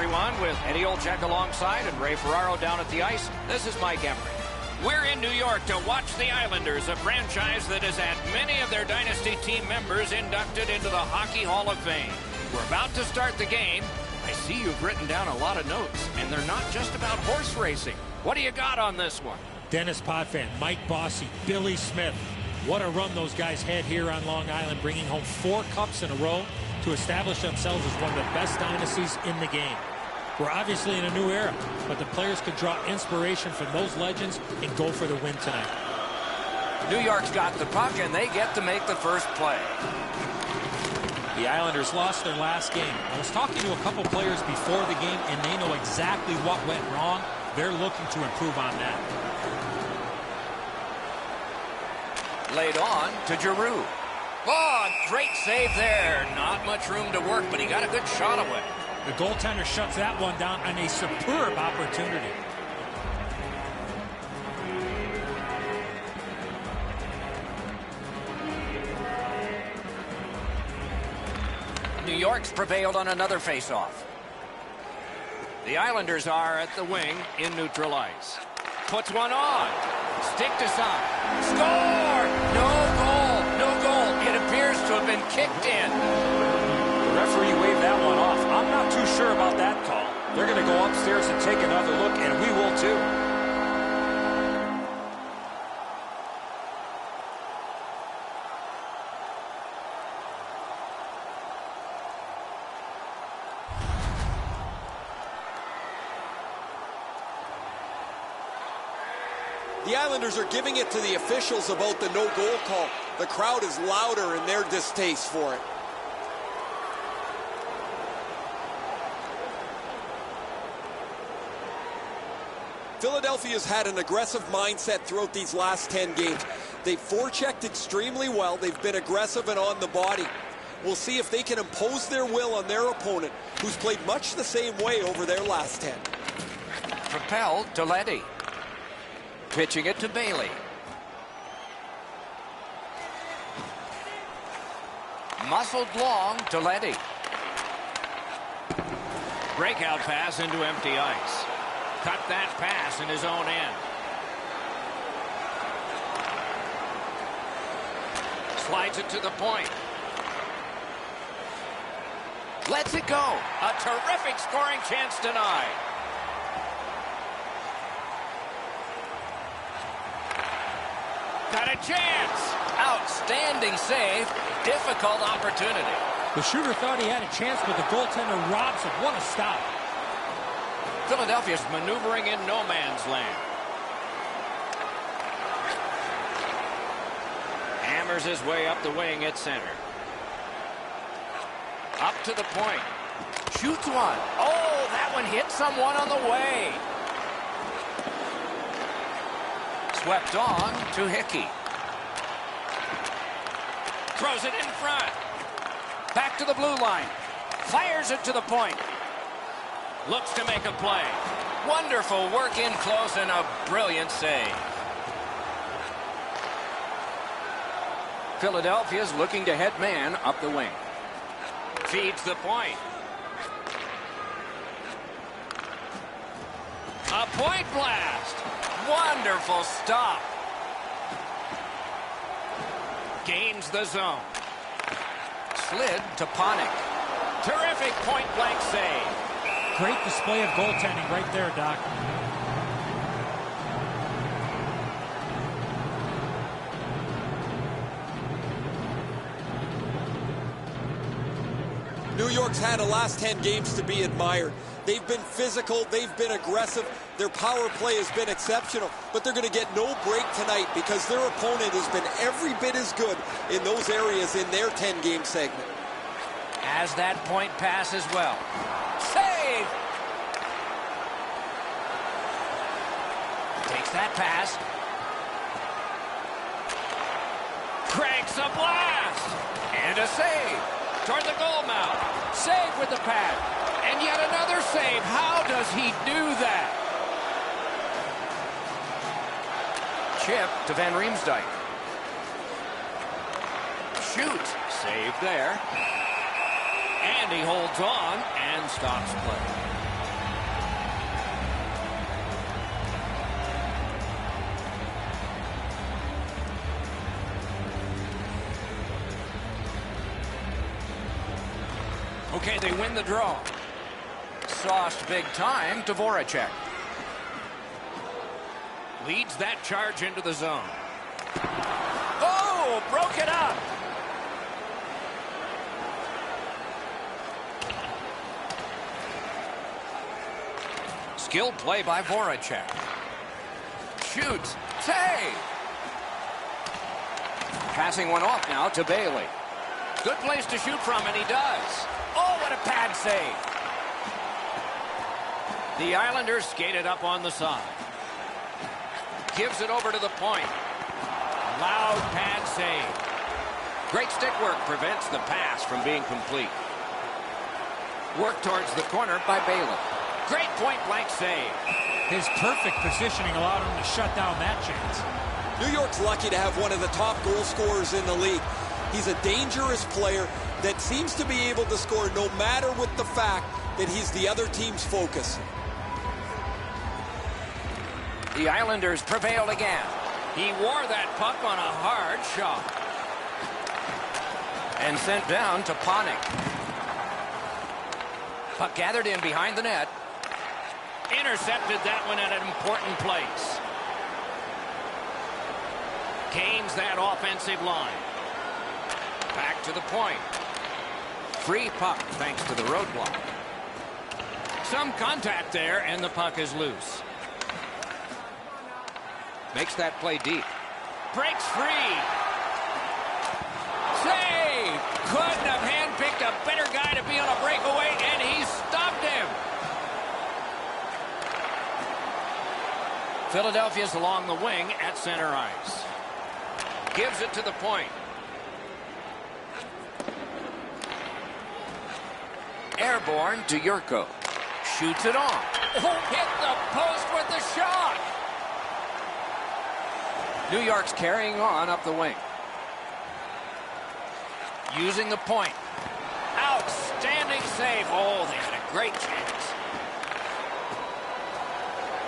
everyone, with Eddie Olczyk alongside and Ray Ferraro down at the ice. This is Mike Emery. We're in New York to watch the Islanders, a franchise that has had many of their dynasty team members inducted into the Hockey Hall of Fame. We're about to start the game. I see you've written down a lot of notes, and they're not just about horse racing. What do you got on this one? Dennis Potvin, Mike Bossy, Billy Smith. What a run those guys had here on Long Island, bringing home 4 cups in a row to establish themselves as one of the best dynasties in the game. We're obviously in a new era, but the players could draw inspiration from those legends and go for the win tonight. New York's got the puck, and they get to make the first play. The Islanders lost their last game. I was talking to a couple players before the game, and they know exactly what went wrong. They're looking to improve on that. Laid on to Giroux. Oh, great save there. Not much room to work, but he got a good shot away. The goaltender shuts that one down on a superb opportunity. New York's prevailed on another face-off. The Islanders are at the wing in neutral ice. Puts one on. Stick to side. Score! No goal. No goal. It appears to have been kicked in. The referee waved that one off. I'm not too sure about that call. They're going to go upstairs and take another look, and we will too. The Islanders are giving it to the officials about the no-goal call. The crowd is louder in their distaste for it. Philadelphia's had an aggressive mindset throughout these last 10 games. They've forechecked extremely well. They've been aggressive and on the body. We'll see if they can impose their will on their opponent, who's played much the same way over their last 10. Propelled to Leddy. Pitching it to Bailey. Muscled long to Leddy. Breakout pass into empty ice. Cut that pass in his own end. Slides it to the point. Lets it go. A terrific scoring chance denied. Got a chance. Outstanding save. Difficult opportunity. The shooter thought he had a chance, but the goaltender robs him. What a stop. Philadelphia's maneuvering in no man's land. Hammers his way up the wing at center. Up to the point. Shoots one. Oh, that one hit someone on the way. Swept on to Hickey. Throws it in front. Back to the blue line. Fires it to the point. Looks to make a play. Wonderful work in close and a brilliant save. Philadelphia's looking to head man up the wing. Feeds the point. A point blast. Wonderful stop. Gains the zone. Slid to Panik. Terrific point-blank save. Great display of goaltending right there, Doc. New York's had the last 10 games to be admired. They've been physical, they've been aggressive, their power play has been exceptional, but they're going to get no break tonight because their opponent has been every bit as good in those areas in their 10-game segment. Has that point pass as well. Save! Takes that pass. Cranks a blast! And a save toward the goal mouth. Save with the pad. And yet another save. How does he do that? Chip to Van Riemsdyk. Shoots. Save there. And he holds on and stops play. Okay, they win the draw. Sauced big time to Voracek. Leads that charge into the zone. Oh, broke it up. Skilled play by Voracek. Shoots. Save. Passing one off now to Bailey. Good place to shoot from, and he does. Oh, what a pad save. The Islanders skated up on the side. Gives it over to the point. Loud pad save. Great stick work prevents the pass from being complete. Work towards the corner by Bailey. Great point-blank save. His perfect positioning allowed him to shut down that chance. New York's lucky to have one of the top goal scorers in the league. He's a dangerous player that seems to be able to score no matter what the fact that he's the other team's focus. The Islanders prevailed again. He wore that puck on a hard shot. And sent down to Panik. Puck gathered in behind the net. Intercepted that one at an important place. Gains that offensive line. Back to the point. Free puck thanks to the roadblock. Some contact there, and the puck is loose. Makes that play deep. Breaks free. Save! Couldn't have handpicked a better guy to be on a breakaway, and he stopped him. Philadelphia's along the wing at center ice. Gives it to the point. Airborne to Yurko. Shoots it on. Oh, hit the post with the shot. New York's carrying on up the wing. Using the point. Outstanding save. Oh, they had a great chance.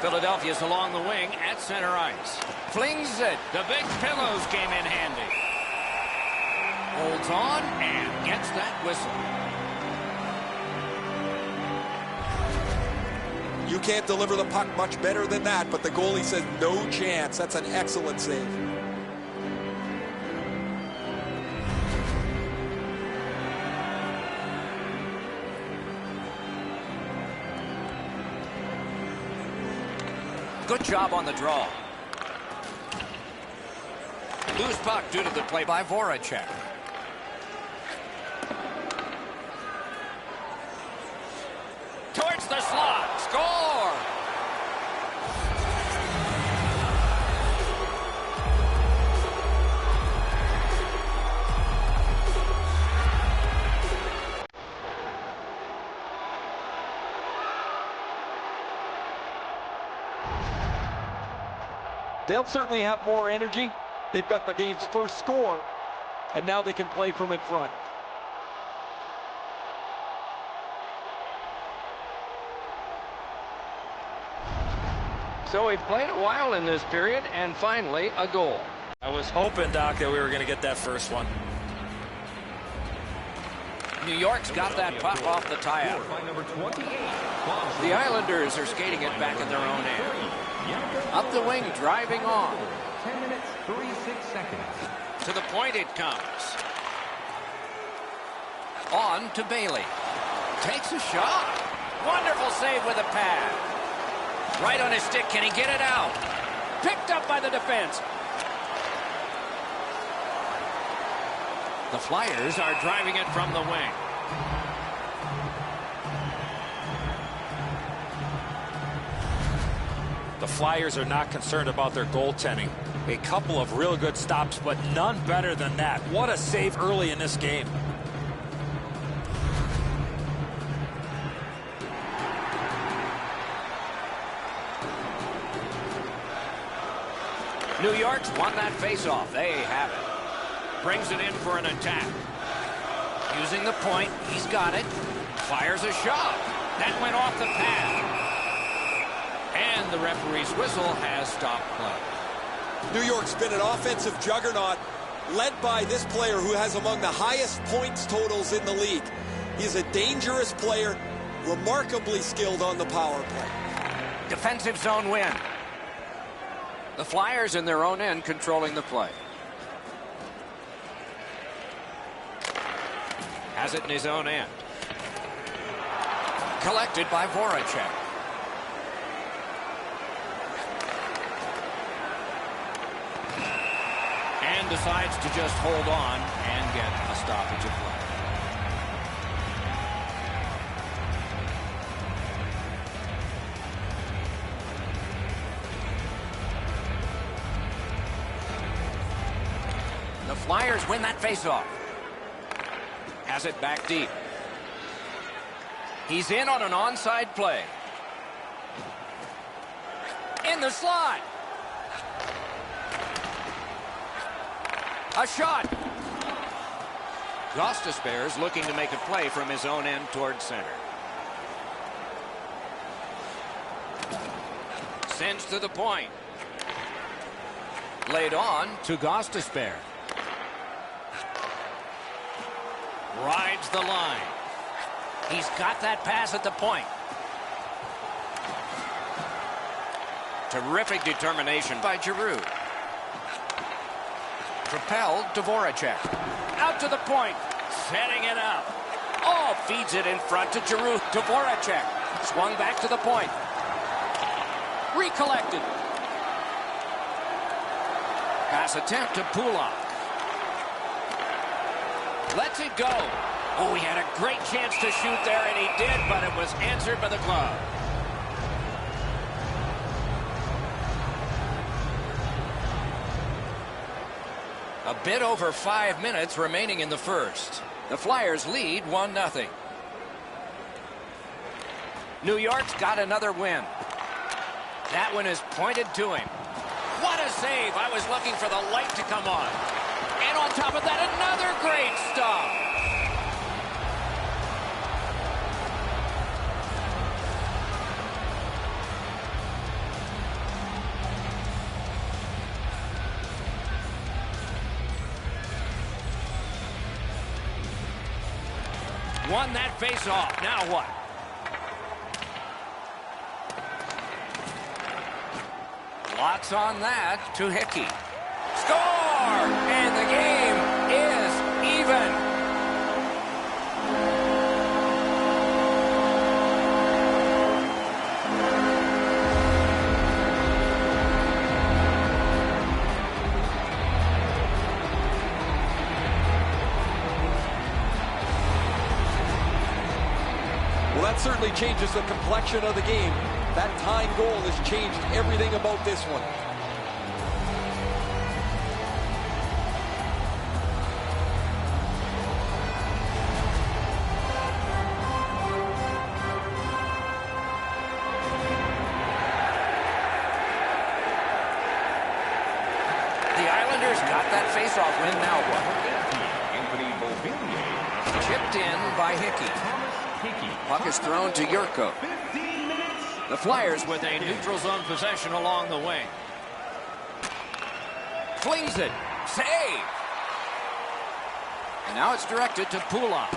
Philadelphia's along the wing at center ice. Flings it. The big pillows came in handy. Holds on and gets that whistle. You can't deliver the puck much better than that, but the goalie says no chance. That's an excellent save. Good job on the draw. Loose puck due to the play by Voracek. Towards the slot. Score! They'll certainly have more energy. They've got the game's first score, and now they can play from in front. So we played a while in this period, and finally a goal. I was hoping, Doc, that we were going to get that first one. New York's got that puck off the tie-up. The Islanders are skating it back in their own end. Up the wing, driving on. 10 minutes, 36 seconds. To the point it comes. On to Bailey. Takes a shot. Wonderful save with a pad. Right on his stick. Can he get it out? Picked up by the defense. The Flyers are driving it from the wing. The Flyers are not concerned about their goaltending. A couple of real good stops, but none better than that. What a save early in this game. New York's won that faceoff. They have it. Brings it in for an attack. Using the point. He's got it. Fires a shot. That went off the pad. And the referee's whistle has stopped play. New York's been an offensive juggernaut, led by this player who has among the highest points totals in the league. He's a dangerous player, remarkably skilled on the power play. Defensive zone win. The Flyers in their own end controlling the play. Has it in his own end. Collected by Voracek. And decides to just hold on and get a stoppage of play. The Flyers win that faceoff. Has it back deep. He's in on an onside play. In the slot. A shot. Gostisbehere's looking to make a play from his own end towards center. Sends to the point. Laid on to Gostisbehere. Rides the line. He's got that pass at the point. Terrific determination by Giroux. Propelled to Voracek. Out to the point. Setting it up. Oh, feeds it in front to Giroux. To Voracek. Swung back to the point. Recollected. Pass attempt to Pulak. Lets it go. Oh, he had a great chance to shoot there, and he did, but it was answered by the glove. A bit over 5 minutes remaining in the first. The Flyers lead 1-0. New York's got another win. That one is pointed to him. What a save. I was looking for the light to come on. And on top of that, another great stop. Won that face-off. Now what? Lots on that to Hickey. Score! And the game is even. Well, that certainly changes the complexion of the game. That tying goal has changed everything about this one. The Islanders got that faceoff win. Now what? Chipped in by Hickey. Puck is thrown to Yurko. The Flyers with a neutral zone possession along the wing. Flings it. Save. And now it's directed to Pulak.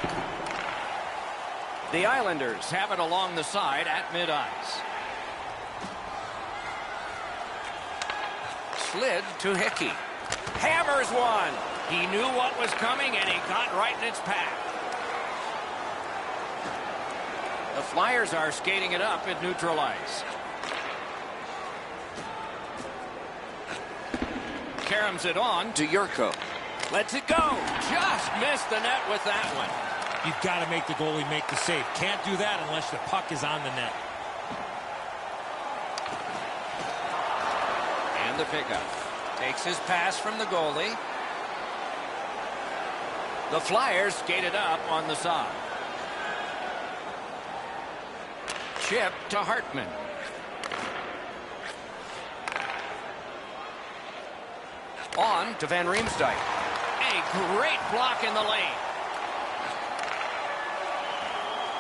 The Islanders have it along the side at mid-ice. Slid to Hickey. Hammers one. He knew what was coming, and he got right in its path. The Flyers are skating it up at neutral ice. Caroms it on to Yurko. Lets it go. Just missed the net with that one. You've got to make the goalie make the save. Can't do that unless the puck is on the net. And the pickup. Takes his pass from the goalie. The Flyers skate it up on the side. Chip to Hartman. On to Van Riemsdyk. A great block in the lane.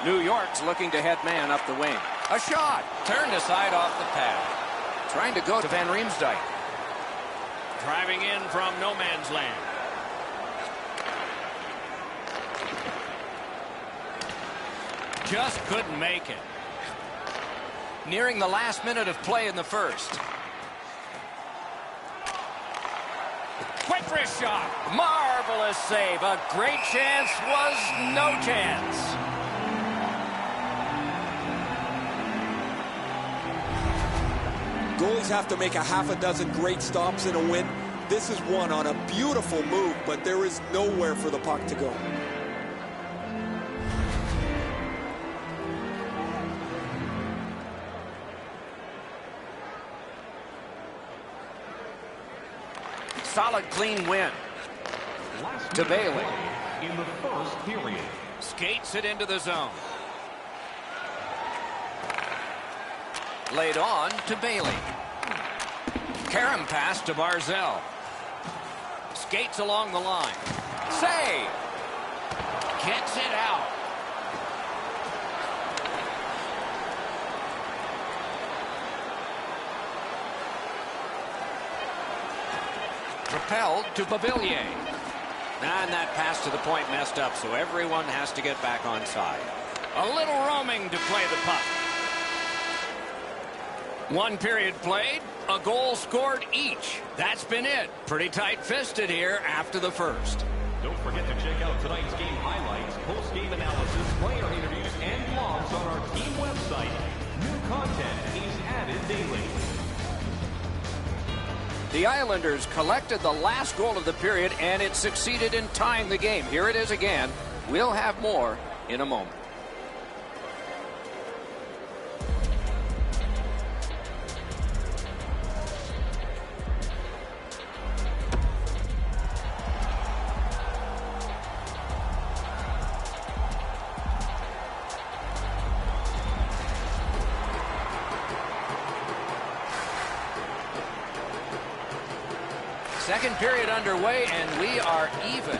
New York's looking to head man up the wing. A shot. Turned aside off the pad. Trying to go to Van Riemsdyk. Driving in from no man's land. Just couldn't make it. Nearing the last minute of play in the first. Quick wrist shot. Marvelous save. A great chance was no chance. Goalies have to make a half a dozen great stops in a win. This is one on a beautiful move, but there is nowhere for the puck to go. Solid, clean win. To Bailey. In the first period. Skates it into the zone. Laid on to Bailey. Carom pass to Barzell. Skates along the line. Save. Gets it out. Propelled to Babillier. And that pass to the point messed up, so everyone has to get back on side. A little roaming to play the puck. One period played, a goal scored each. That's been it. Pretty tight-fisted here after the first. Don't forget to check out tonight's game highlights, post-game analysis, player interviews, and blogs on our team website. New content is added daily. The Islanders collected the last goal of the period, and it succeeded in tying the game. Here it is again. We'll have more in a moment. Second period underway, and we are even.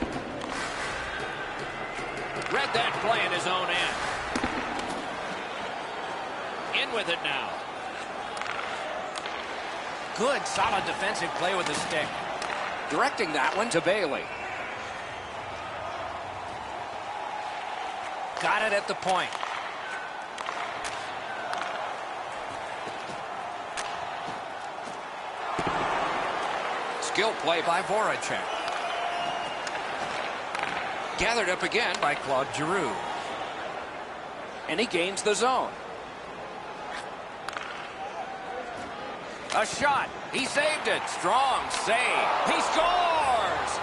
Read that play in his own end. In with it now. Good, solid defensive play with the stick. Directing that one to Bailey. Got it at the point. Skill play by Voracek. Gathered up again by Claude Giroux. And he gains the zone. A shot. He saved it. Strong save. He scores!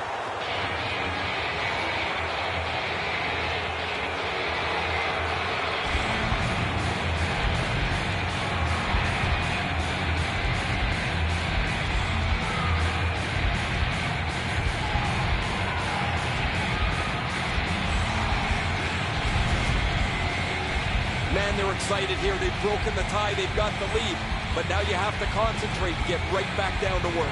Man, they're excited here. They've broken the tie. They've got the lead. But now you have to concentrate to get right back down to work.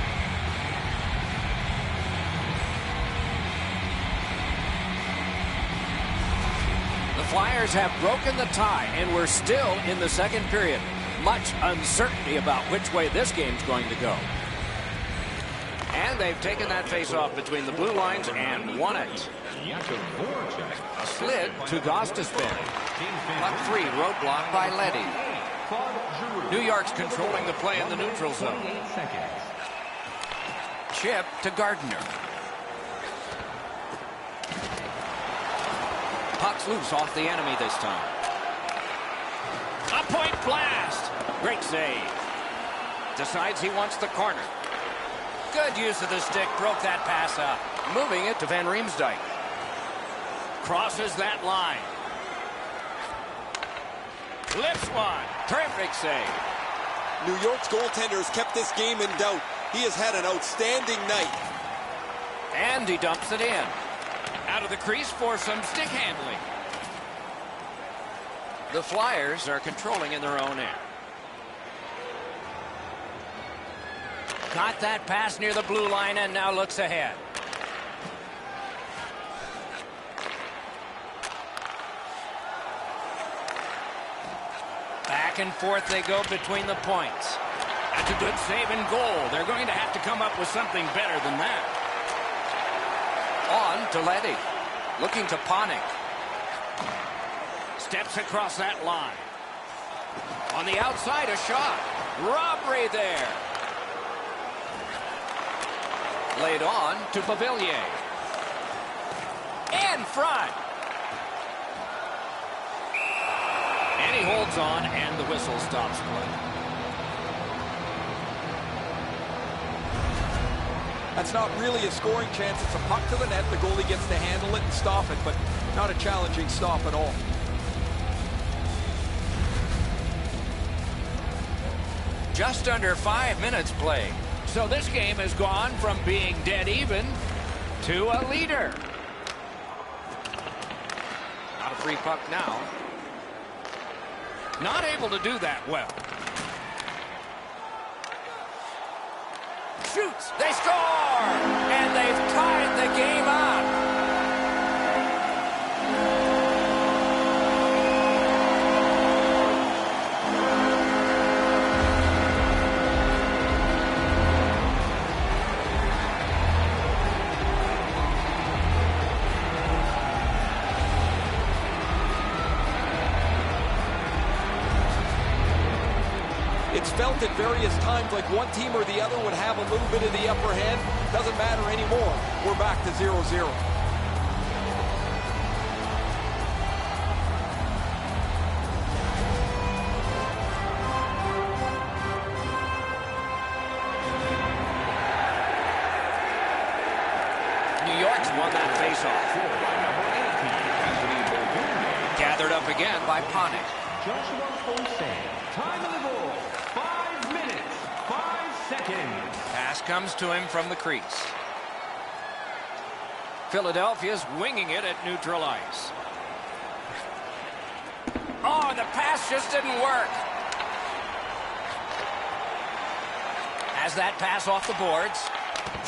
The Flyers have broken the tie, and we're still in the second period. Much uncertainty about which way this game's going to go. And they've taken that face-off between the blue lines and won it. Slid to Gostisbehere. Puck 3, roadblock by Leddy. New York's controlling the play in the neutral zone. Chip to Gardner. Puck's loose off the enemy this time. A point blast. Great save. Decides he wants the corner. Good use of the stick. Broke that pass up. Moving it to Van Riemsdyk. Crosses that line. Lifts one. Terrific save. New York's goaltender has kept this game in doubt. He has had an outstanding night. And he dumps it in. Out of the crease for some stick handling. The Flyers are controlling in their own end. Got that pass near the blue line and now looks ahead. Back and forth they go between the points. That's a good save and goal. They're going to have to come up with something better than that. On to Leddy. Looking to Panik. Steps across that line. On the outside, a shot. Robbery there. Laid on to Pavilier. In front. And he holds on, and the whistle stops play. That's not really a scoring chance. It's a puck to the net. The goalie gets to handle it and stop it, but not a challenging stop at all. Just under 5 minutes played. So this game has gone from being dead even to a leader. Not a free puck now. Not able to do that well. Shoots. They score! And they've tied the game up. It's felt at various times like one team or the other would have a little bit of the upper hand. Doesn't matter anymore. We're back to 0-0. New York's won that faceoff. Gathered up again by Panik. Joshua Jose. Time of the goal. 5 minutes, 5 seconds. Pass comes to him from the crease. Philadelphia's winging it at neutral ice. Oh, the pass just didn't work. Has that pass off the boards.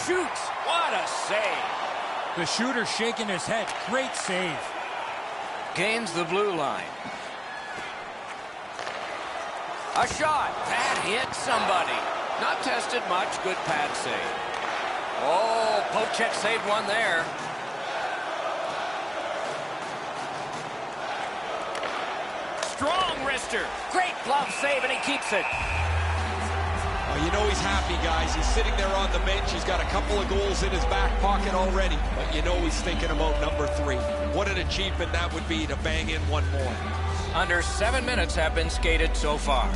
Shoots. What a save. The shooter shaking his head. Great save. Gains the blue line. A shot. That hit somebody. Not tested much. Good pad save. Oh, Pochek saved one there. Strong wrister. Great glove save, and he keeps it. Oh, you know he's happy, guys. He's sitting there on the bench. He's got a couple of goals in his back pocket already. But you know he's thinking about number 3. What an achievement that would be to bang in one more. Under 7 minutes have been skated so far.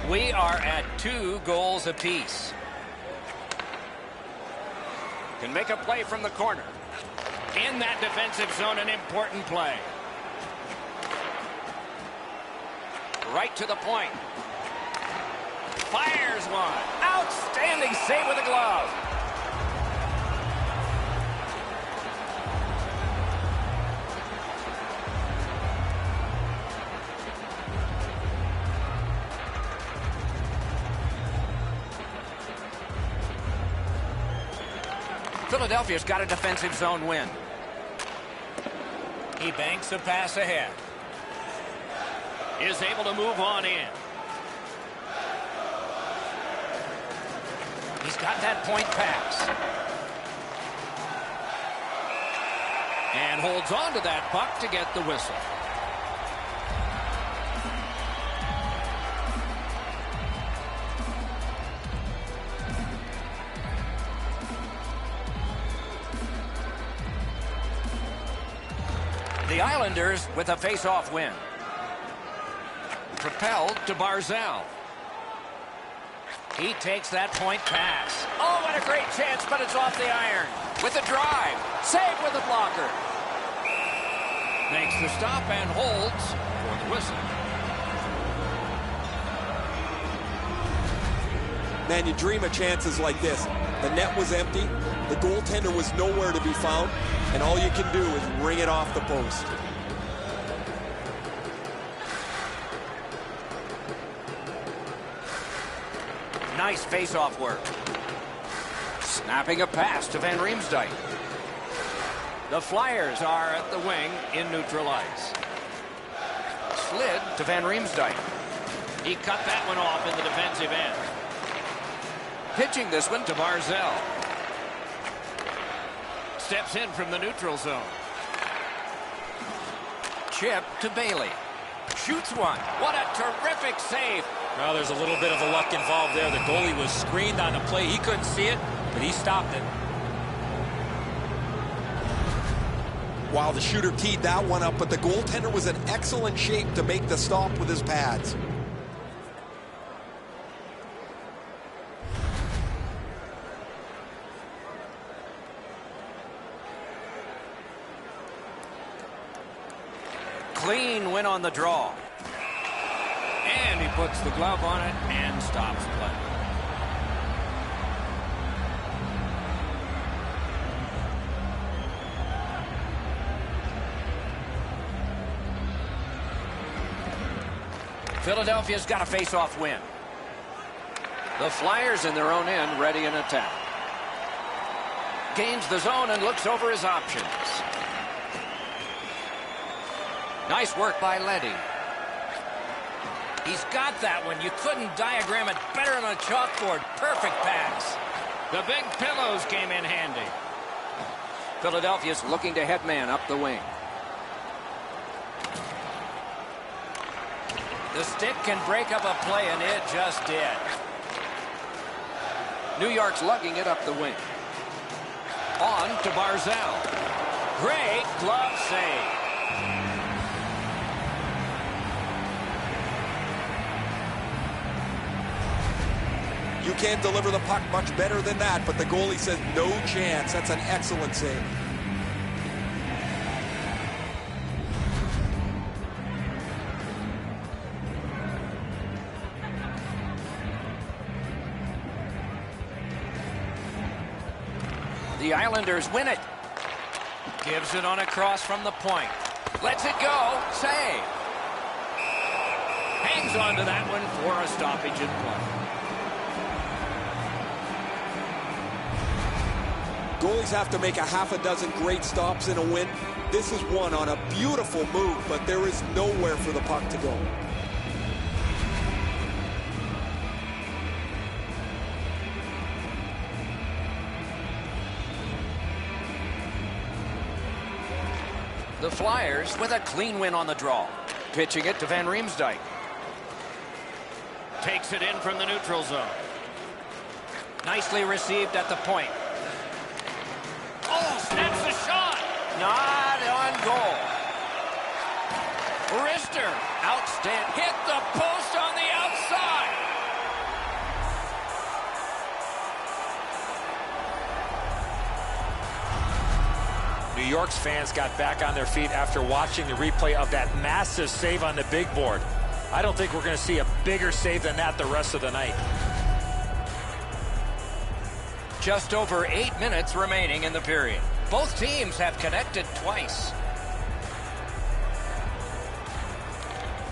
We are at 2 goals apiece. Can make a play from the corner. In that defensive zone, an important play. Right to the point. Fires one. Outstanding save with a glove. Philadelphia's got a defensive zone win. He banks a pass ahead. Is able to move on in. He's got that point pass. And holds on to that puck to get the whistle. The Islanders with a face-off win. Propelled to Barzal. He takes that point pass. Oh, what a great chance, but it's off the iron. With a drive. Save with a blocker. Makes the stop and holds for the whistle. Man, you dream of chances like this. The net was empty. The goaltender was nowhere to be found. And all you can do is ring it off the post. Nice face-off work. Snapping a pass to Van Riemsdyk. The Flyers are at the wing in neutral ice. Slid to Van Riemsdyk. He cut that one off in the defensive end. Pitching this one to Barzal. Steps in from the neutral zone. Chip to Bailey. Shoots one. What a terrific save. Well, there's a little bit of a luck involved there. The goalie was screened on the play. He couldn't see it, but he stopped it. Wow, the shooter teed that one up, but the goaltender was in excellent shape to make the stop with his pads. Clean win on the draw. And he puts the glove on it and stops play. Philadelphia's got a face-off win. The Flyers in their own end, ready in attack. Gains the zone and looks over his options. Nice work by Leddy. He's got that one. You couldn't diagram it better on a chalkboard. Perfect pass. The big pillows came in handy. Philadelphia's looking to head man up the wing. The stick can break up a play, and it just did. New York's lugging it up the wing. On to Barzal. Great glove save. You can't deliver the puck much better than that, but the goalie says no chance. That's an excellent save. The Islanders win it. Gives it on a cross from the point. Lets it go. Save. Hangs on to that one for a stoppage in play. Goalies have to make a half a dozen great stops in a win. This is one on a beautiful move, but there is nowhere for the puck to go. The Flyers with a clean win on the draw. Pitching it to Van Riemsdyk. Takes it in from the neutral zone. Nicely received at the point. Oh, snaps the shot. Not on goal. Rister, outstanding. Hit the post on the outside. New York's fans got back on their feet after watching the replay of that massive save on the big board. I don't think we're going to see a bigger save than that the rest of the night. Just over 8 minutes remaining in the period. Both teams have connected twice.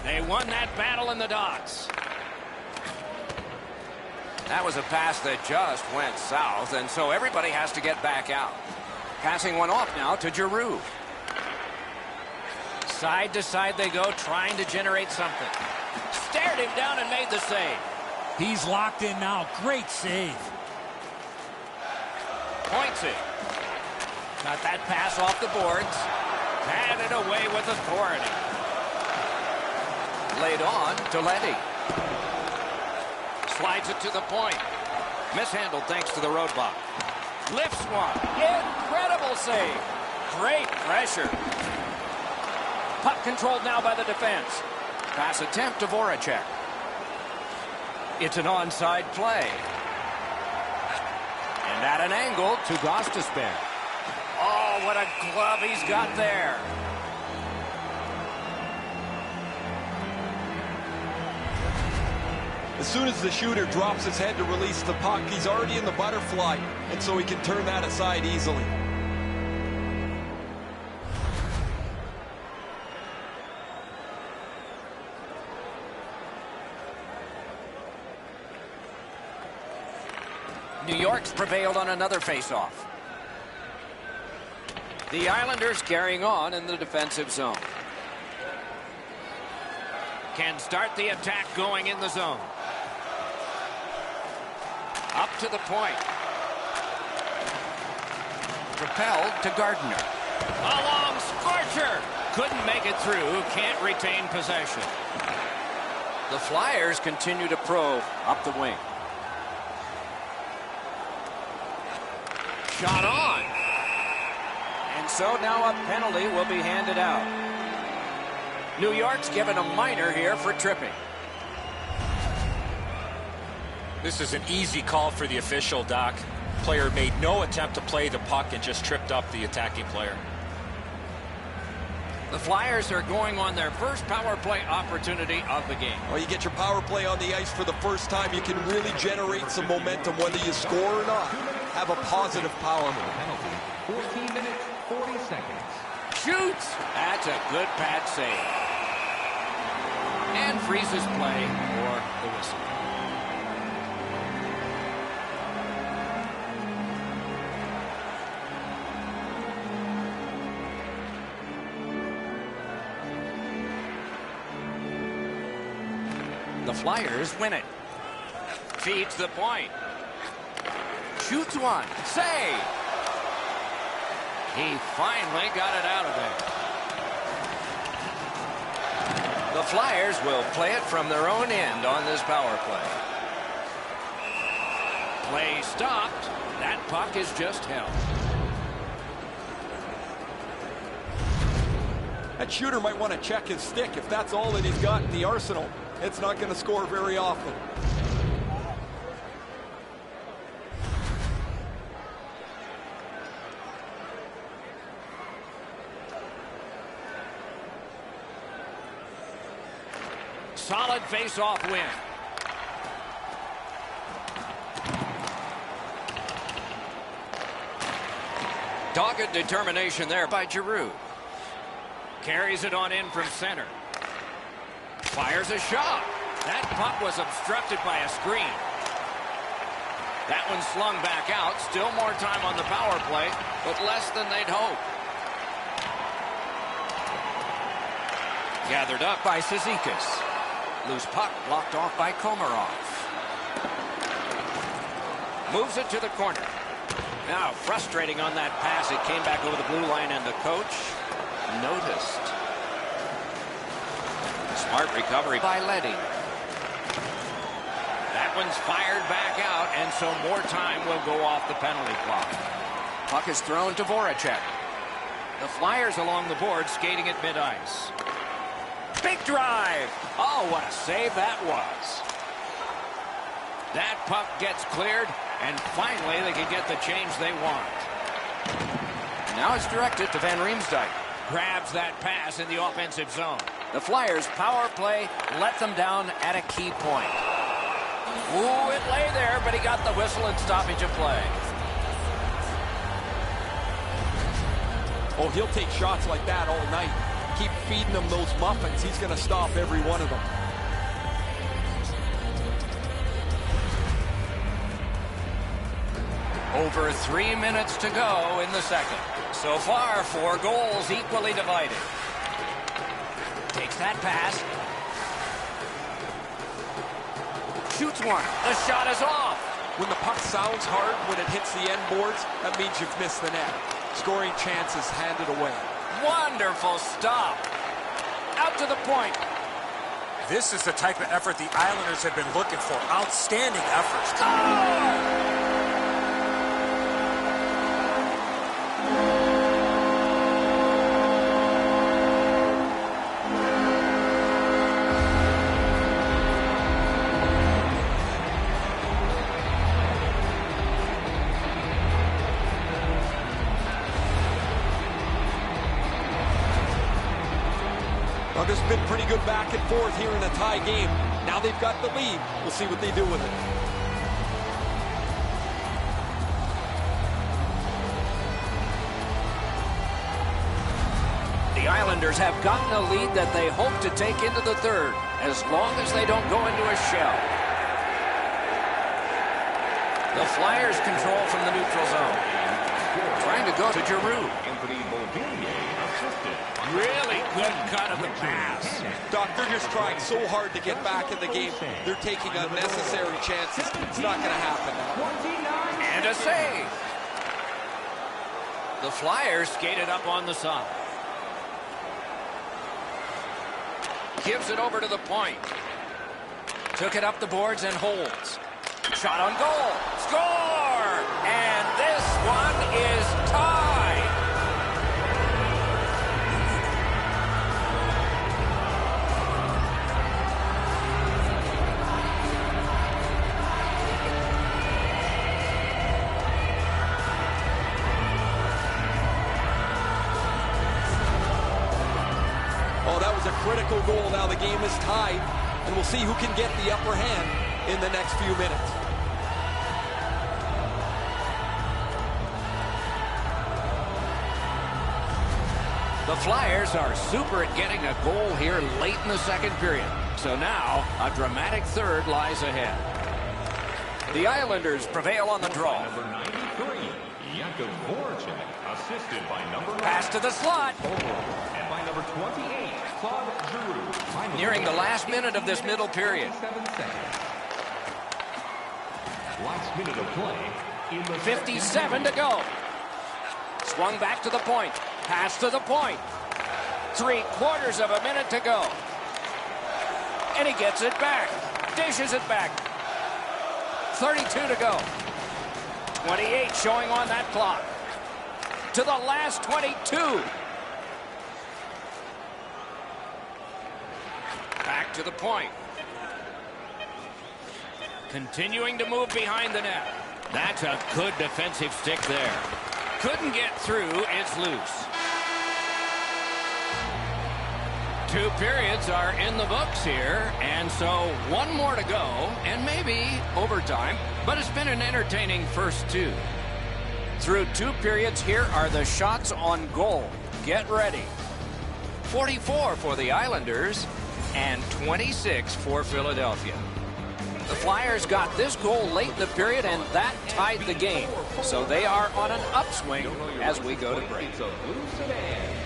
They won that battle in the docks. That was a pass that just went south, and so everybody has to get back out. Passing one off now to Giroux. Side to side they go, trying to generate something. Stared him down and made the save. He's locked in now. Great save. Points it. Got that pass off the boards. Had it away with authority. Laid on to Leddy. Slides it to the point. Mishandled thanks to the roadblock. Lifts one. Incredible save. Great pressure. Puck controlled now by the defense. Pass attempt to Voracek. It's an onside play. And at an angle to Gostisbehere. Oh, what a glove he's got there. As soon as the shooter drops his head to release the puck, he's already in the butterfly, and so he can turn that aside easily. New York's prevailed on another faceoff. The Islanders carrying on in the defensive zone. Can start the attack going in the zone. Up to the point. Propelled to Gardner. A long scorcher. Couldn't make it through. Can't retain possession. The Flyers continue to probe up the wing. Shot on. And so now a penalty will be handed out. New York's given a minor here for tripping. This is an easy call for the official, Doc. Player made no attempt to play the puck and just tripped up the attacking player. The Flyers are going on their first power play opportunity of the game. Well, you get your power play on the ice for the first time. You can really generate some momentum, whether you score or not. Have a positive power play. 14 minutes, 40 seconds. Shoots! That's a good pad save. And freezes play for the whistle. The Flyers win it. Feeds the point. Shoots one. Save. He finally got it out of there. The Flyers will play it from their own end on this power play. Play stopped. That puck is just held. That shooter might want to check his stick. If that's all that he's got in the arsenal, it's not going to score very often. Solid face-off win. Dogged determination there by Giroux. Carries it on in from center. Fires a shot. That puck was obstructed by a screen. That one slung back out. Still more time on the power play, but less than they'd hope. Gathered up by Cizikas. Loose puck blocked off by Komarov. Moves it to the corner. Now frustrating on that pass. It came back over the blue line and the coach noticed. Smart recovery by Leddy. That one's fired back out, and so more time will go off the penalty clock. Puck is thrown to Voracek. The Flyers along the board skating at mid-ice. Big drive! Oh, what a save that was. That puck gets cleared, and finally they can get the change they want. And now it's directed to Van Riemsdyk. Grabs that pass in the offensive zone. The Flyers' power play let them down at a key point. Ooh, it lay there, but he got the whistle and stoppage of play. Oh, he'll take shots like that all night. Keep feeding him those muffins. He's going to stop every one of them. Over 3 minutes to go in the second. So far, 4 goals equally divided. Takes that pass. Shoots one. The shot is off. When the puck sounds hard, when it hits the end boards, that means you've missed the net. Scoring chances handed away. Wonderful stop. Out to the point. This is the type of effort the Islanders have been looking for. Outstanding efforts. Oh! Well, there's been pretty good back and forth here in a tie game. Now they've got the lead. We'll see what they do with it. The Islanders have gotten a lead that they hope to take into the third, as long as they don't go into a shell. The Flyers control from the neutral zone. Trying to go to Giroux. Really good cut of the pass. Doc, they're just trying so hard to get back in the game. They're taking unnecessary chances. It's not going to happen now. And a save. The Flyers skated up on the side. Gives it over to the point. Took it up the boards and holds. Shot on goal. Score! And this one is tied. Oh, that was a critical goal. Now the game is tied, and we'll see who can get the upper hand in the next few minutes. The Flyers are super at getting a goal here late in the second period. So now a dramatic third lies ahead. The Islanders prevail on the draw. Number 93, Jakub Voracek, assisted by number 9. Pass to the slot. And by number 28, Claude Giroux. Nearing the last minute of this middle period. 7 seconds. Last minute of play in the 57 to go. Swung back to the point. Pass to the point. 3/4 of a minute to go. And he gets it back. Dishes it back. 32 to go. 28 showing on that clock. To the last 22. Back to the point. Continuing to move behind the net. That's a good defensive stick there. Couldn't get through. It's loose. 2 periods are in the books here, and so 1 more to go, and maybe overtime, but it's been an entertaining first 2. Through 2 periods, here are the shots on goal. Get ready. 44 for the Islanders and 26 for Philadelphia. The Flyers got this goal late in the period, and that tied the game. So they are on an upswing as we go to break. It's a blue sedan.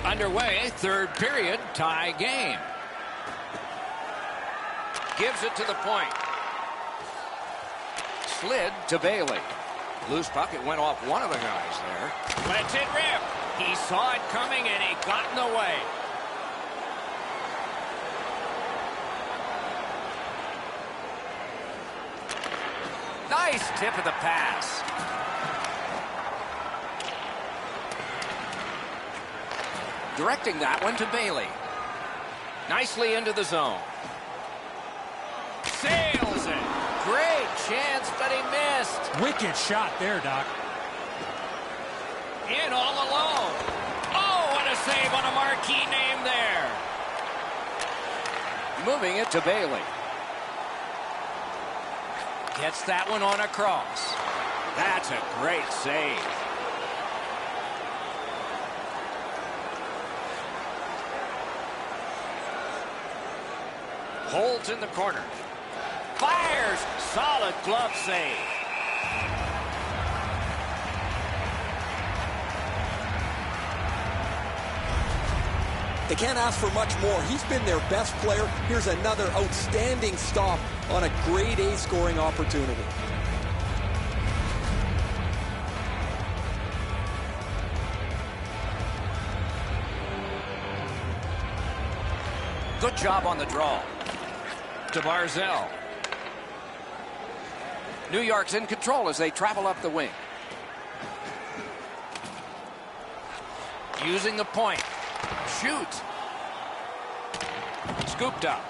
Underway, third period, tie game. Gives it to the point. Slid to Bailey. Loose puck, it went off one of the guys there. Lets it rip. He saw it coming and he got in the way. Nice tip of the pass. Directing that one to Bailey. Nicely into the zone. Sails it. Great chance, but he missed. Wicked shot there, Doc. In all alone. Oh, what a save on a marquee name there. Moving it to Bailey. Gets that one on across. That's a great save. Holds in the corner. Fires. Solid glove save. They can't ask for much more. He's been their best player. Here's another outstanding stop on a grade A scoring opportunity. Good job on the draw. To Barzell. New York's in control as they travel up the wing. Using the point. Shoot. Scooped up.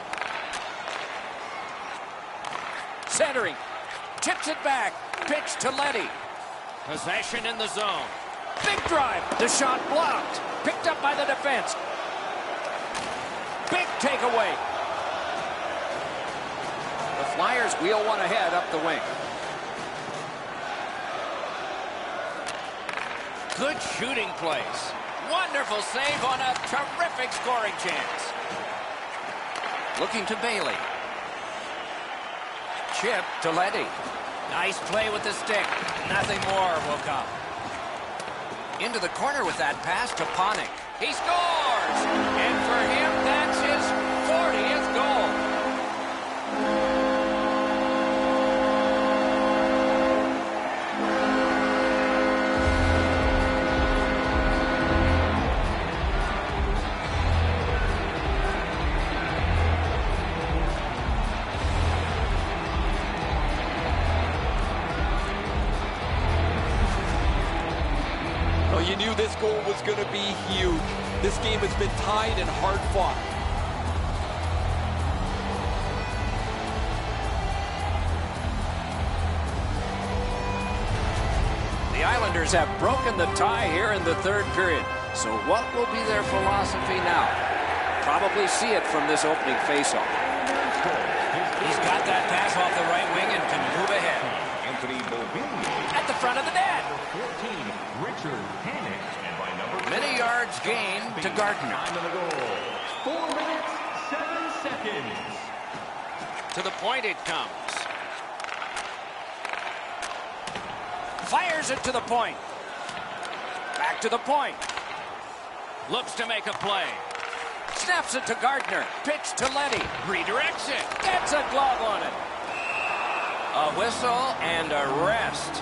Centering. Chips it back. Pitch to Letty. Possession in the zone. Big drive. The shot blocked. Picked up by the defense. Big takeaway. The Flyers wheel one ahead up the wing. Good shooting place. Wonderful save on a terrific scoring chance. Looking to Bailey. Chip to Letty. Nice play with the stick. Nothing more will come. Into the corner with that pass to Panik. He scores! And for him, that's his 40th goal. You knew this goal was going to be huge. This game has been tied and hard fought. The Islanders have broken the tie here in the third period. So what will be their philosophy now? Probably see it from this opening faceoff. He's got that pass off the right wing and can move ahead. At the front of the net. 14, Richard Panik, and by number Many yards gained to Gardner. Time of the goal. 4 minutes, 7 seconds. To the point it comes. Fires it to the point. Back to the point. Looks to make a play. Snaps it to Gardner. Pitch to Letty. Redirects it. Gets a glove on it. A whistle and a rest.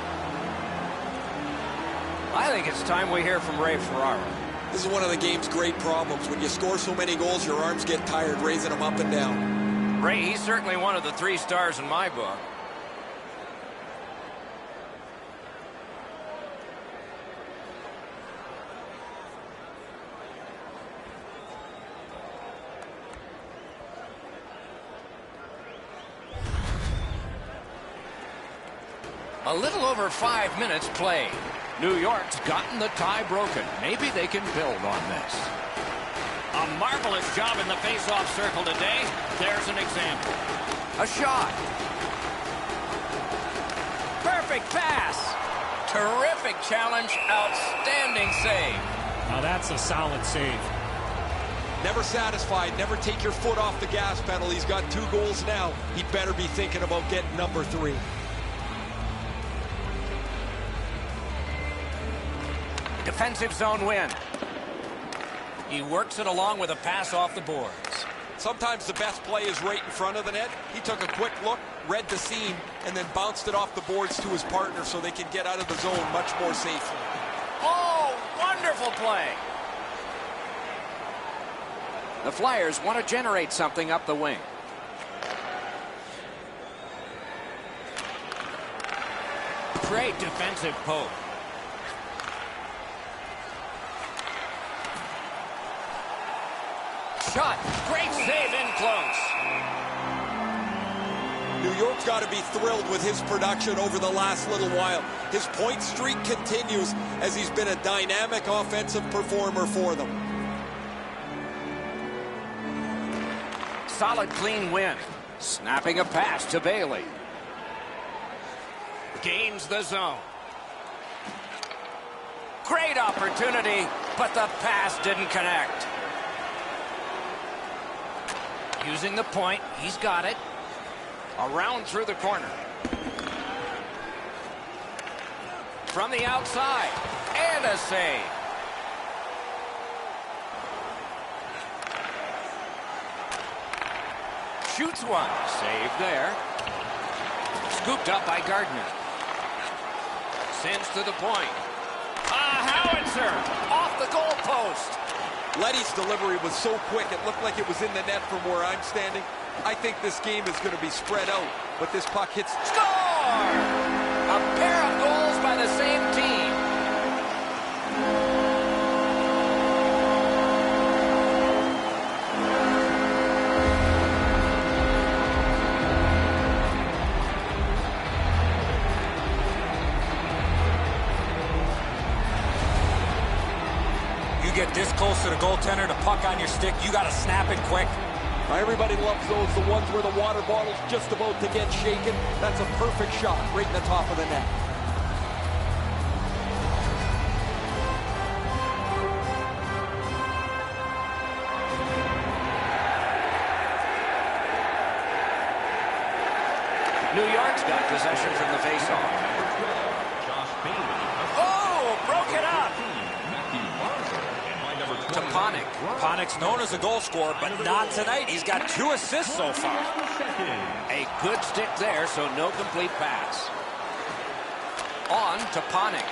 I think it's time we hear from Ray Ferraro. This is one of the game's great problems. When you score so many goals, your arms get tired raising them up and down. Ray, he's certainly one of the 3 stars in my book. A little over 5 minutes played. New York's gotten the tie broken. Maybe they can build on this. A marvelous job in the face-off circle today. There's an example. A shot. Perfect pass. Terrific challenge. Outstanding save. Now that's a solid save. Never satisfied. Never take your foot off the gas pedal. He's got 2 goals now. He better be thinking about getting number 3. Defensive zone win. He works it along with a pass off the boards. Sometimes the best play is right in front of the net. He took a quick look, read the seam, and then bounced it off the boards to his partner so they can get out of the zone much more safely. Oh, wonderful play. The Flyers want to generate something up the wing. Great defensive poke. Shot. Great save in close. New York's got to be thrilled with his production over the last little while. His point streak continues as he's been a dynamic offensive performer for them. Solid, clean win. Snapping a pass to Bailey. Gains the zone. Great opportunity, but the pass didn't connect. Using the point, he's got it. Around through the corner. From the outside, and a save. Shoots one, save there. Scooped up by Gardner. Sends to the point. A howitzer off the goal post. Letty's delivery was so quick, it looked like it was in the net from where I'm standing. I think this game is going to be spread out, but this puck hits. Score! A pair of goals by the same team. You get this close to the goaltender, the puck on your stick, you got to snap it quick. Everybody loves those, the ones where the water bottle's just about to get shaken. That's a perfect shot right in the top of the net. New York's got possession from the faceoff. Oh, broke it up. To Panik. Panik's known as a goal scorer, but not tonight. He's got 2 assists so far. A good stick there, so no complete pass. On to Panik.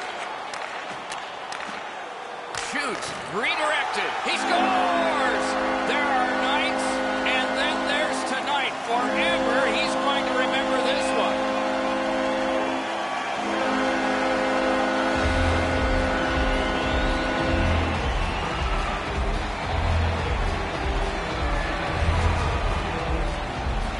Shoots, redirected. He scores! There are nights, and then there's tonight. Forever, he's going to remember this one.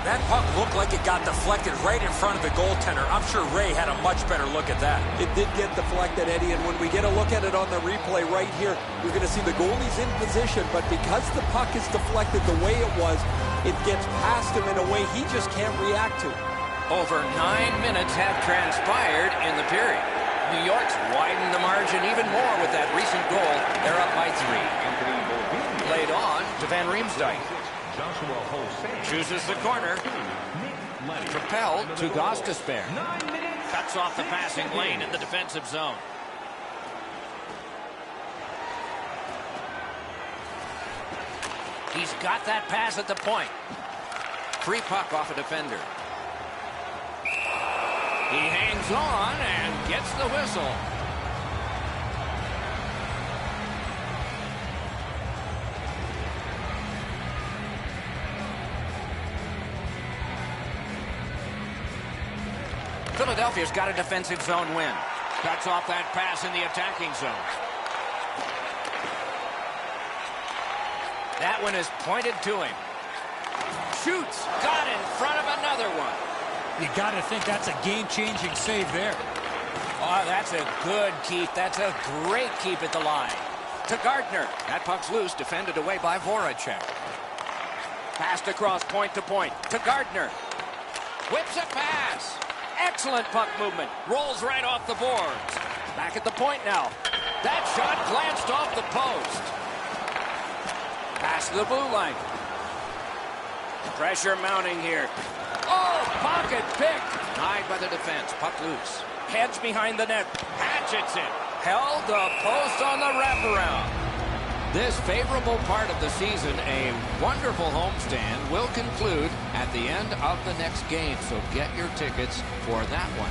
That puck looked like it got deflected right in front of the goaltender. I'm sure Ray had a much better look at that. It did get deflected, Eddie, and when we get a look at it on the replay right here, you're going to see the goalie's in position, but because the puck is deflected the way it was, it gets past him in a way he just can't react to. Over 9 minutes have transpired in the period. New York's widened the margin even more with that recent goal. They're up by 3. Laid on to Van Riemsdyk. Chooses the corner. Propelled to Gostisbehere. Cuts off the passing lane in the defensive zone. He's got that pass at the point. Free puck off a defender. He hangs on and gets the whistle. Philadelphia's got a defensive zone win. Cuts off that pass in the attacking zone. That one is pointed to him. Shoots. Got in front of another one. You got to think that's a game-changing save there. Oh, that's a good keep. That's a great keep at the line. To Gardner. That puck's loose, defended away by Voracek. Passed across point to point. To Gardner. Whips a pass. Excellent puck movement. Rolls right off the boards. Back at the point now. That shot glanced off the post. Pass to the blue line. Pressure mounting here. Oh, pocket picked. Denied by the defense. Puck loose. Heads behind the net. Hatchets it. Held the post on the wraparound. This favorable part of the season, a wonderful homestand, will conclude at the end of the next game. So get your tickets for that one.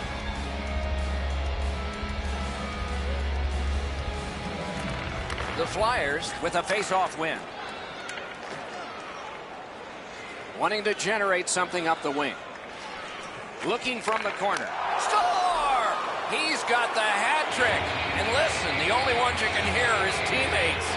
The Flyers with a face-off win. Wanting to generate something up the wing. Looking from the corner. Score! He's got the hat trick. And listen, the only ones you can hear are his teammates.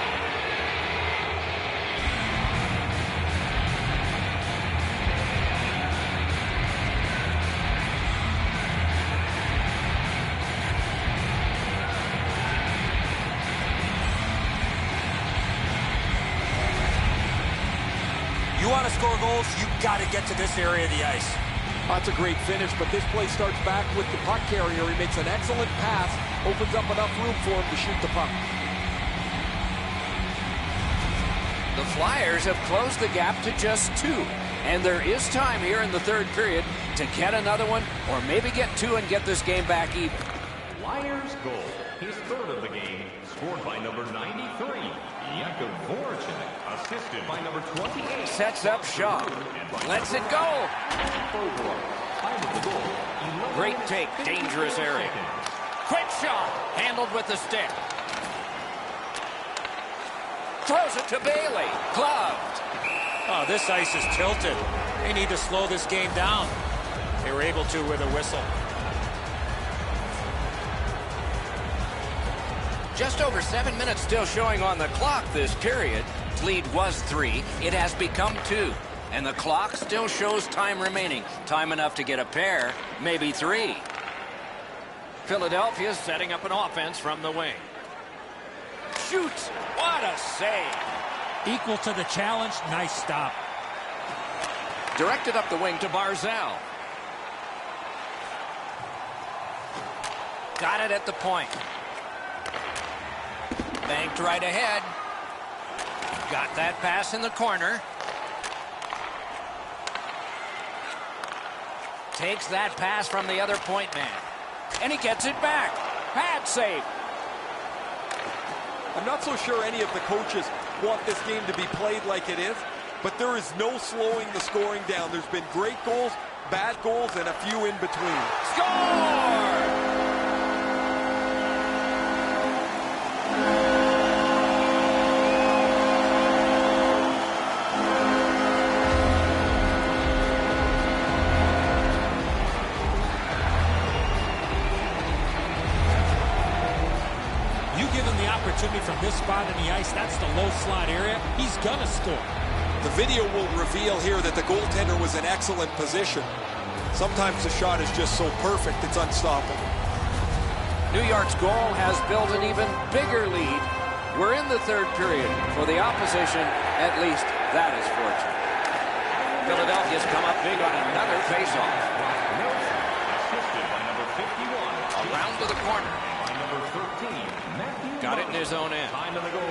You want to score goals, you've got to get to this area of the ice. That's a great finish, but this play starts back with the puck carrier. He makes an excellent pass, opens up enough room for him to shoot the puck. The Flyers have closed the gap to just 2. And there is time here in the third period to get another one or maybe get 2 and get this game back even. Flyers goal, his third of the game, scored by number 93, Jakub Voracek, assisted by number 28. Sets up Shaw. Lets it go. Great take, dangerous area. Quick shot, handled with the stick. Throws it to Bailey, gloved. Oh, this ice is tilted. They need to slow this game down. They were able to with a whistle. Just over 7 minutes still showing on the clock this period. Lead was 3. It has become 2. And the clock still shows time remaining. Time enough to get a pair, maybe 3. Philadelphia setting up an offense from the wing. Shoots. What a save. Equal to the challenge. Nice stop. Directed up the wing to Barzal. Got it at the point. Banked right ahead. Got that pass in the corner. Takes that pass from the other point man. And he gets it back. Pad save. I'm not so sure any of the coaches want this game to be played like it is, but there is no slowing the scoring down. There's been great goals, bad goals, and a few in between. Score! Opportunity from this spot in the ice. That's the low slot area. He's gonna score. The video will reveal here that the goaltender was in excellent position. Sometimes the shot is just so perfect it's unstoppable. New York's goal has built an even bigger lead. We're in the third period. For the opposition, at least that is fortunate. Philadelphia's come up big on another faceoff. Assisted by number 51. Around to the corner. By number 13. Got it in his own end. Time of the goal.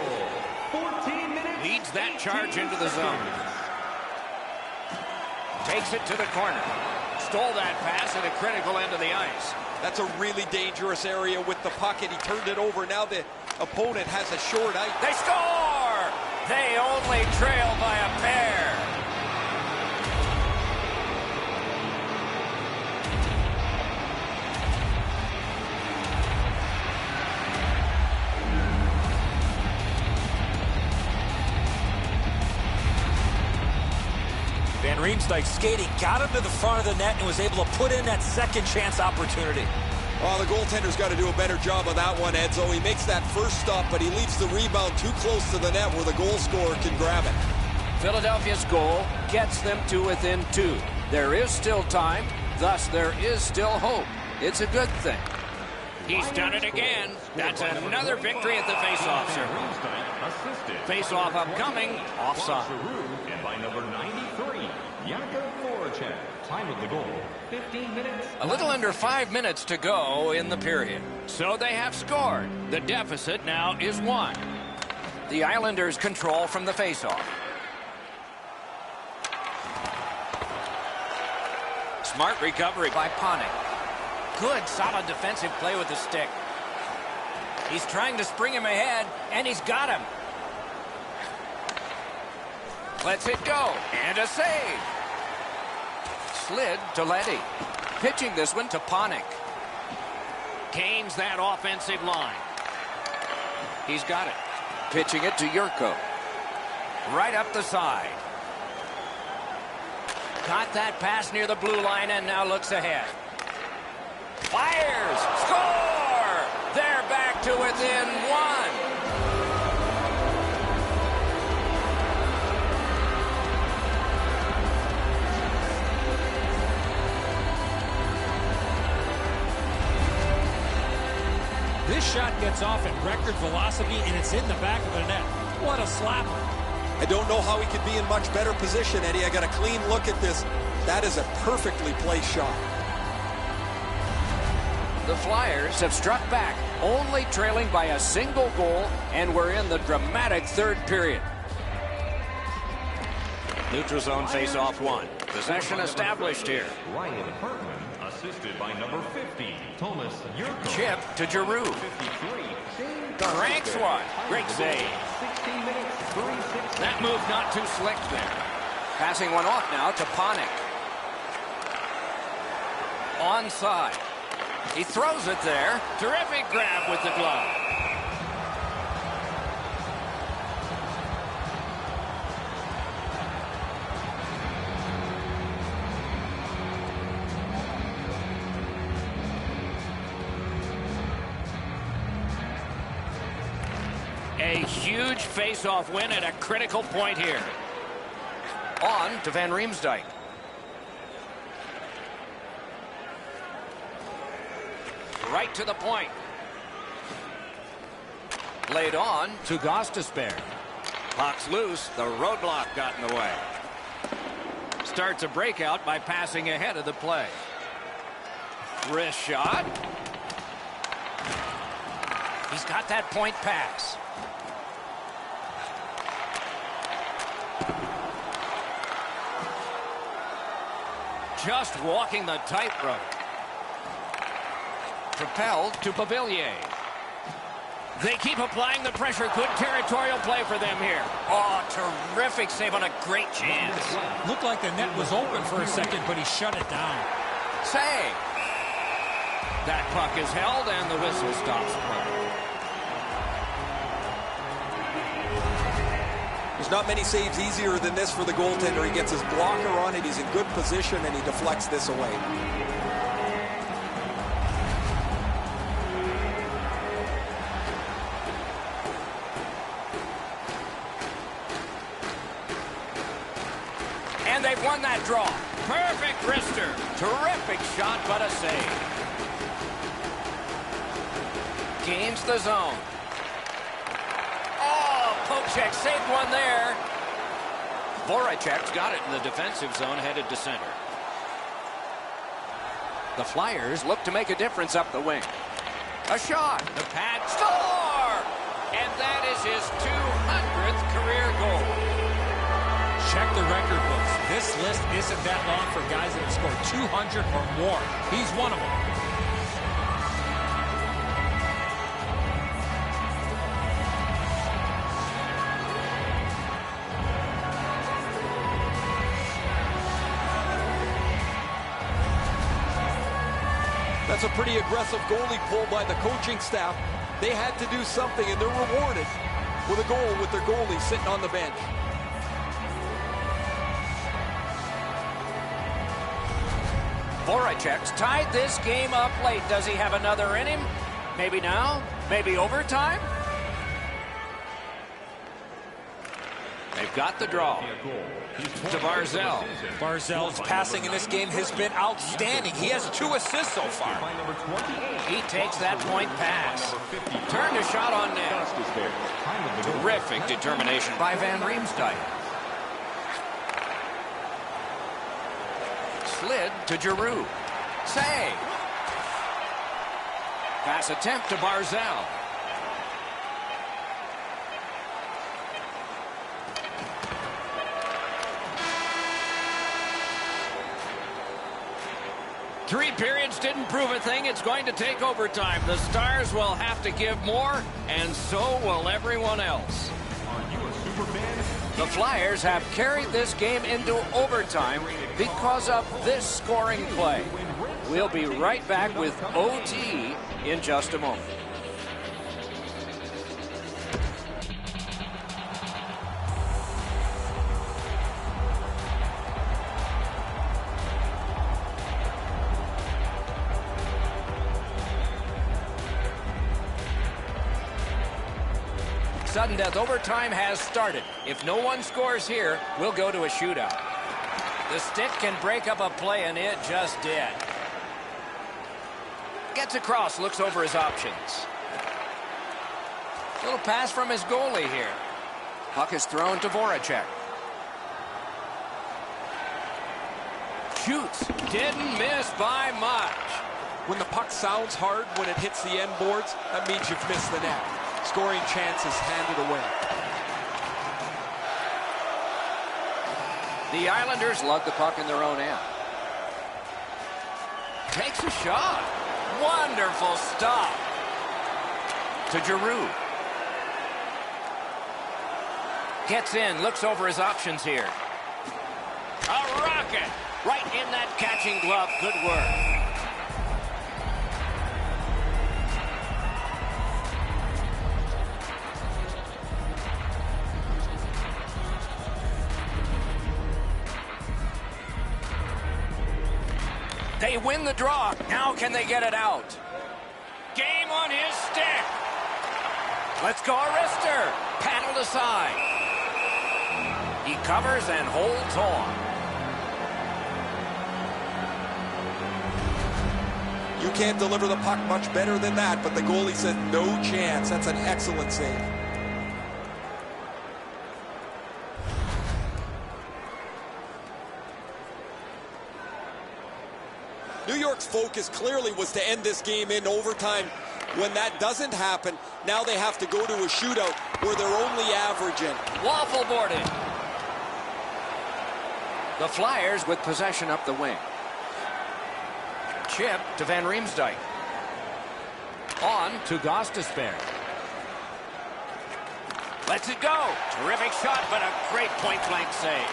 14 minutes. Leads that charge into the zone. Takes it to the corner. Stole that pass at a critical end of the ice. That's a really dangerous area with the puck, and he turned it over. Now the opponent has a short ice. They score! They only trail by a pair. Van Riemsdyk skating, got him to the front of the net and was able to put in that second chance opportunity. Oh, the goaltender's got to do a better job of that one, Edzo. He makes that first stop, but he leaves the rebound too close to the net where the goal scorer can grab it. Philadelphia's goal gets them to within 2. There is still time, thus there is still hope. It's a good thing. He's done it again. That's another victory at the faceoff circle. Faceoff upcoming, offside. And by number 93, Jakub Voracek. Time of the goal, 15 minutes. A little under 5 minutes to go in the period. So they have scored. The deficit now is 1. The Islanders control from the faceoff. Smart recovery by Panik. Good, solid defensive play with the stick. He's trying to spring him ahead, and he's got him. Lets it go, and a save. Slid to Leddy. Pitching this one to Panik. Gains that offensive line. He's got it. Pitching it to Yurko. Right up the side. Got that pass near the blue line and now looks ahead. Fires! Score! They're back to within 1. This shot gets off at record velocity, and it's in the back of the net. What a slapper. I don't know how he could be in much better position, Eddie. I got a clean look at this. That is a perfectly placed shot. The Flyers have struck back, only trailing by a single goal, and we're in the dramatic third period. Neutral zone face-off 1. Possession established here. Ryan Hartman, assisted by number 50, Thomas Yurko. Chip to Giroux. 53, Cranks one. Great save. 16 minutes, 36. That move not too slick there. Passing one off now to Panik. Onside. He throws it there. Terrific grab with the glove. A huge face-off win at a critical point here. On to Van Riemsdyk. Right to the point. Laid on to Gostisbehere. Puck's loose. The roadblock got in the way. starts a breakout by passing ahead of the play. Wrist shot. He's got that point pass. Just walking the tightrope. Propelled to Pavilier. They keep applying the pressure. Good territorial play for them here. Oh, terrific save on a great chance. Looked like the net was open for a second, but he shut it down. Save. That puck is held, and the whistle stops play. There's not many saves easier than this for the goaltender. He gets his blocker on it. He's in good position, and he deflects this away. And they've won that draw. Perfect wrister. Terrific shot, but a save. Gains the zone. Oh, poke check saved one there. Voracek's got it in the defensive zone, headed to center. The Flyers look to make a difference up the wing. A shot. The pad. Score! And that is his 200th career goal. Check the record books. This list isn't that long for guys that have scored 200 or more. He's one of them. That's a pretty aggressive goalie pull by the coaching staff. They had to do something, and they're rewarded with a goal with their goalie sitting on the bench. Voracek's tied this game up late. Does he have another in him? Maybe now? Maybe overtime? They've got the draw. To Barzal. Barzal's passing in this game has been outstanding. He has 2 assists so far. He takes that point pass. Turned a shot on net. Terrific determination by Van Riemsdyk. Slid to Giroux. Save. Pass attempt to Barzal. Three periods didn't prove a thing. It's going to take overtime. The Stars will have to give more, and so will everyone else. The Flyers have carried this game into overtime because of this scoring play. We'll be right back with OT in just a moment. Sudden death overtime has started. If no one scores here, we'll go to a shootout. The stick can break up a play, and it just did. Gets across, looks over his options. Little pass from his goalie here. Puck is thrown to Voracek. Shoots. Didn't miss by much. When the puck sounds hard when it hits the end boards, that means you've missed the net. Scoring chances handed away. The Islanders lug the puck in their own end. Takes a shot. Wonderful stop. To Giroux. Gets in, looks over his options here. A rocket. Right in that catching glove. Good work. They win the draw. Now can they get it out? Game on his stick. Let's go, Arister. Paddled aside. He covers and holds on. You can't deliver the puck much better than that, but the goalie said no chance. That's an excellent save. New York's focus clearly was to end this game in overtime. When that doesn't happen, now they have to go to a shootout where they're only averaging. Waffle boarded. The Flyers with possession up the wing. Chip to Van Riemsdyk. On to Gostisbehere. Lets it go. Terrific shot, but a great point-blank save.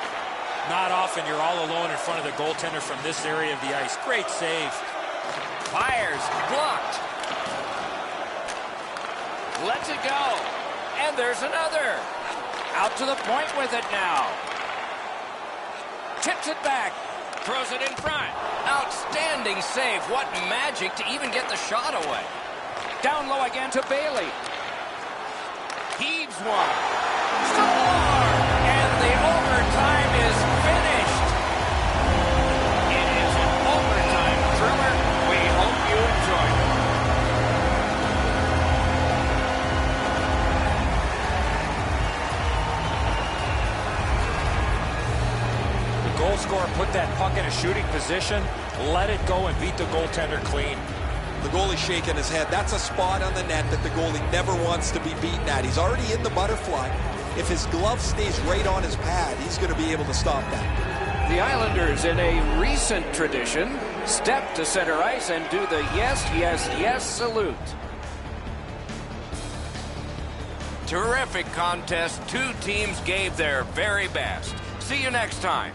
Not often you're all alone in front of the goaltender from this area of the ice. Great save. Fires. Blocked. Lets it go. And there's another. Out to the point with it now. Tips it back. Throws it in front. Outstanding save. What magic to even get the shot away. Down low again to Bailey. Heaves one. Score! And the overtime is finished. It is an overtime thriller. We hope you enjoy it. The goal scorer put that puck in a shooting position, let it go, and beat the goaltender clean. The goalie's shaking his head. That's a spot on the net that the goalie never wants to be beaten at. He's already in the butterfly. If his glove stays right on his pad, he's going to be able to stop that. The Islanders, in a recent tradition, step to center ice and do the yes, yes, yes salute. Terrific contest. Two teams gave their very best. See you next time.